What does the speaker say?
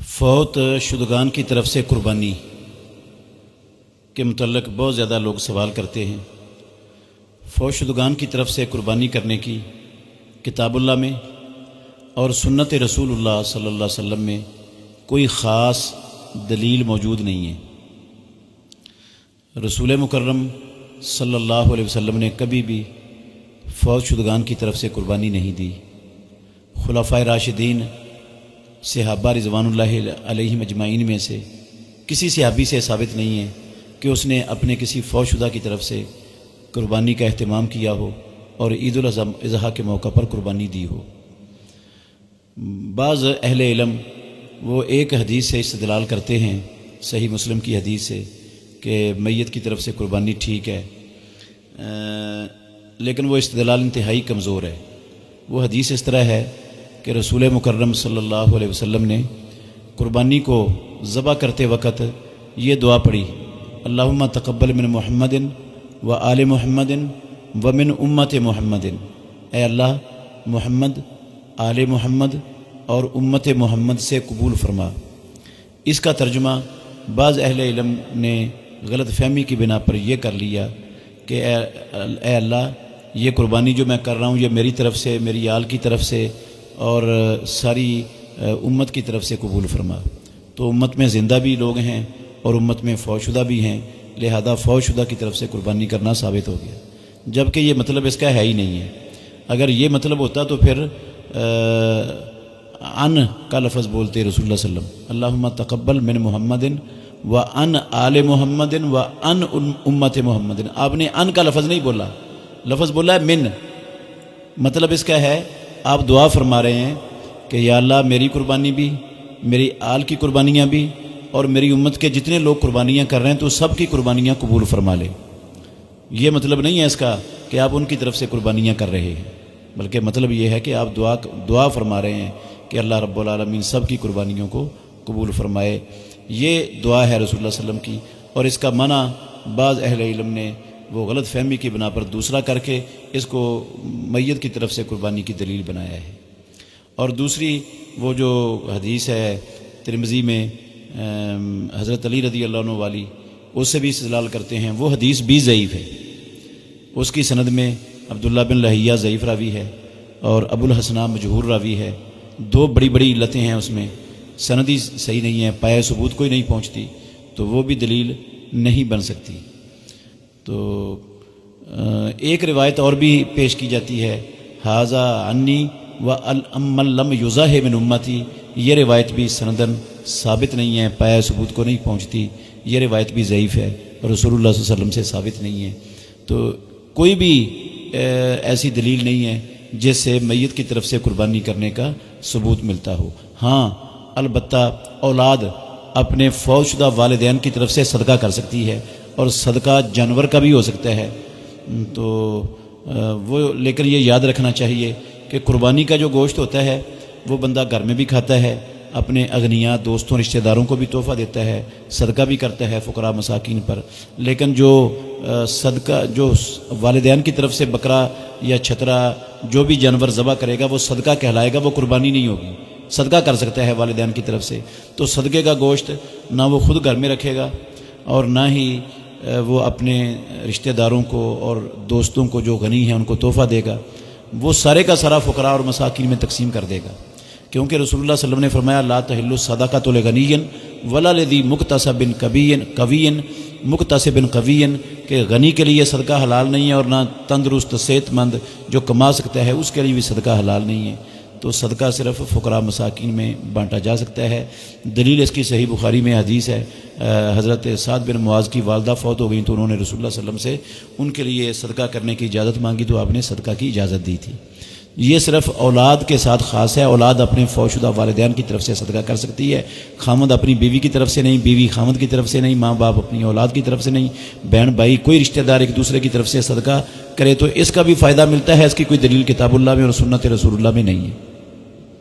فوت شدگان کی طرف سے قربانی کے متعلق بہت زیادہ لوگ سوال کرتے ہیں۔ فوت شدگان کی طرف سے قربانی کرنے کی کتاب اللہ میں اور سنت رسول اللہ صلی اللہ علیہ وسلم میں کوئی خاص دلیل موجود نہیں ہے۔ رسول مکرم صلی اللہ علیہ وسلم نے کبھی بھی فوت شدگان کی طرف سے قربانی نہیں دی۔ خلفائے راشدین صحابہ رضوان اللہ علیہم اجمعین میں سے کسی صحابی سے ثابت نہیں ہے کہ اس نے اپنے کسی فوت شدہ کی طرف سے قربانی کا اہتمام کیا ہو اور عید الاضحیٰ کے موقع پر قربانی دی ہو۔ بعض اہل علم وہ ایک حدیث سے استدلال کرتے ہیں، صحیح مسلم کی حدیث سے، کہ میت کی طرف سے قربانی ٹھیک ہے، لیکن وہ استدلال انتہائی کمزور ہے۔ وہ حدیث اس طرح ہے کہ رسول مکرم صلی اللہ علیہ وسلم نے قربانی کو ذبح کرتے وقت یہ دعا پڑھی: اللہم تقبل من محمد و آل محمد و من امت محمد۔ اے اللہ، محمد، آل محمد اور امت محمد سے قبول فرما۔ اس کا ترجمہ بعض اہل علم نے غلط فہمی کی بنا پر یہ کر لیا کہ اے اللہ، یہ قربانی جو میں کر رہا ہوں یہ میری طرف سے، میری آل کی طرف سے اور ساری امت کی طرف سے قبول فرما۔ تو امت میں زندہ بھی لوگ ہیں اور امت میں فوت شدہ بھی ہیں، لہذا فوت شدہ کی طرف سے قربانی کرنا ثابت ہو گیا، جبکہ یہ مطلب اس کا ہے ہی نہیں ہے۔ اگر یہ مطلب ہوتا تو پھر ان کا لفظ بولتے رسول اللہ صلی اللہ علیہ وسلم، اللہم تقبل من محمد و ان آل محمد و ان امت محمد۔ آپ نے ان کا لفظ نہیں بولا، لفظ بولا ہے من۔ مطلب اس کا ہے آپ دعا فرما رہے ہیں کہ یا اللہ، میری قربانی بھی، میری آل کی قربانیاں بھی اور میری امت کے جتنے لوگ قربانیاں کر رہے ہیں تو سب کی قربانیاں قبول فرما لے۔ یہ مطلب نہیں ہے اس کا کہ آپ ان کی طرف سے قربانیاں کر رہے ہیں، بلکہ مطلب یہ ہے کہ آپ دعا فرما رہے ہیں کہ اللہ رب العالمین سب کی قربانیوں کو قبول فرمائے۔ یہ دعا ہے رسول اللہ صلی اللہ علیہ وسلم کی، اور اس کا معنی بعض اہل علم نے وہ غلط فہمی کی بنا پر دوسرا کر کے اس کو میت کی طرف سے قربانی کی دلیل بنایا ہے۔ اور دوسری وہ جو حدیث ہے ترمذی میں حضرت علی رضی اللہ عنہ والی، اس سے بھی استدلال کرتے ہیں، وہ حدیث بھی ضعیف ہے۔ اس کی سند میں عبداللہ بن لہیہ ضعیف راوی ہے اور ابو الحسنہ مجہور راوی ہے۔ دو بڑی بڑی علتیں ہیں اس میں، سند ہی صحیح نہیں ہے، پایہ ثبوت کوئی نہیں پہنچتی، تو وہ بھی دلیل نہیں بن سکتی۔ تو ایک روایت اور بھی پیش کی جاتی ہے، ھذا عنی و من لم یضح من امتی۔ یہ روایت بھی سندن ثابت نہیں ہے، پایہ ثبوت کو نہیں پہنچتی، یہ روایت بھی ضعیف ہے اور رسول اللہ صلی اللہ علیہ وسلم سے ثابت نہیں ہے۔ تو کوئی بھی ایسی دلیل نہیں ہے جس سے میت کی طرف سے قربانی کرنے کا ثبوت ملتا ہو۔ ہاں، البتہ اولاد اپنے فوت شدہ والدین کی طرف سے صدقہ کر سکتی ہے، اور صدقہ جانور کا بھی ہو سکتا ہے۔ تو وہ لیکن یہ یاد رکھنا چاہیے کہ قربانی کا جو گوشت ہوتا ہے وہ بندہ گھر میں بھی کھاتا ہے، اپنے اغنیاء دوستوں رشتہ داروں کو بھی تحفہ دیتا ہے، صدقہ بھی کرتا ہے فقراء مساکین پر۔ لیکن جو صدقہ جو والدین کی طرف سے بکرا یا چھترا جو بھی جانور ذبح کرے گا وہ صدقہ کہلائے گا، وہ قربانی نہیں ہوگی۔ صدقہ کر سکتا ہے والدین کی طرف سے، تو صدقے کا گوشت نہ وہ خود گھر میں رکھے گا اور نہ ہی وہ اپنے رشتہ داروں کو اور دوستوں کو جو غنی ہیں ان کو تحفہ دے گا، وہ سارے کا سارا فقراء اور مساکین میں تقسیم کر دے گا، کیونکہ رسول اللہ صلی اللہ علیہ وسلم نے فرمایا لا تحل الصدقۃ لغنی ولا لذی مکتسب قوی مکتسب قوی، کہ غنی کے لیے صدقہ حلال نہیں ہے اور نہ تندرست صحت مند جو کما سکتا ہے اس کے لیے بھی صدقہ حلال نہیں ہے۔ تو صدقہ صرف فقراء مساکین میں بانٹا جا سکتا ہے۔ دلیل اس کی صحیح بخاری میں حدیث ہے، حضرت سعد بن معاذ کی والدہ فوت ہو گئیں تو انہوں نے رسول اللہ صلی اللہ علیہ وسلم سے ان کے لیے صدقہ کرنے کی اجازت مانگی تو آپ نے صدقہ کی اجازت دی تھی۔ یہ صرف اولاد کے ساتھ خاص ہے، اولاد اپنے فوت شدہ والدین کی طرف سے صدقہ کر سکتی ہے، خامد اپنی بیوی کی طرف سے نہیں، بیوی خامد کی طرف سے نہیں، ماں باپ اپنی اولاد کی طرف سے نہیں، بہن بھائی کوئی رشتہ دار ایک دوسرے کی طرف سے صدقہ کرے تو اس کا بھی فائدہ ملتا ہے۔ اس کی کوئی دلیل کتاب اللہ میں اور سنت رسول اللہ میں نہیں ہے۔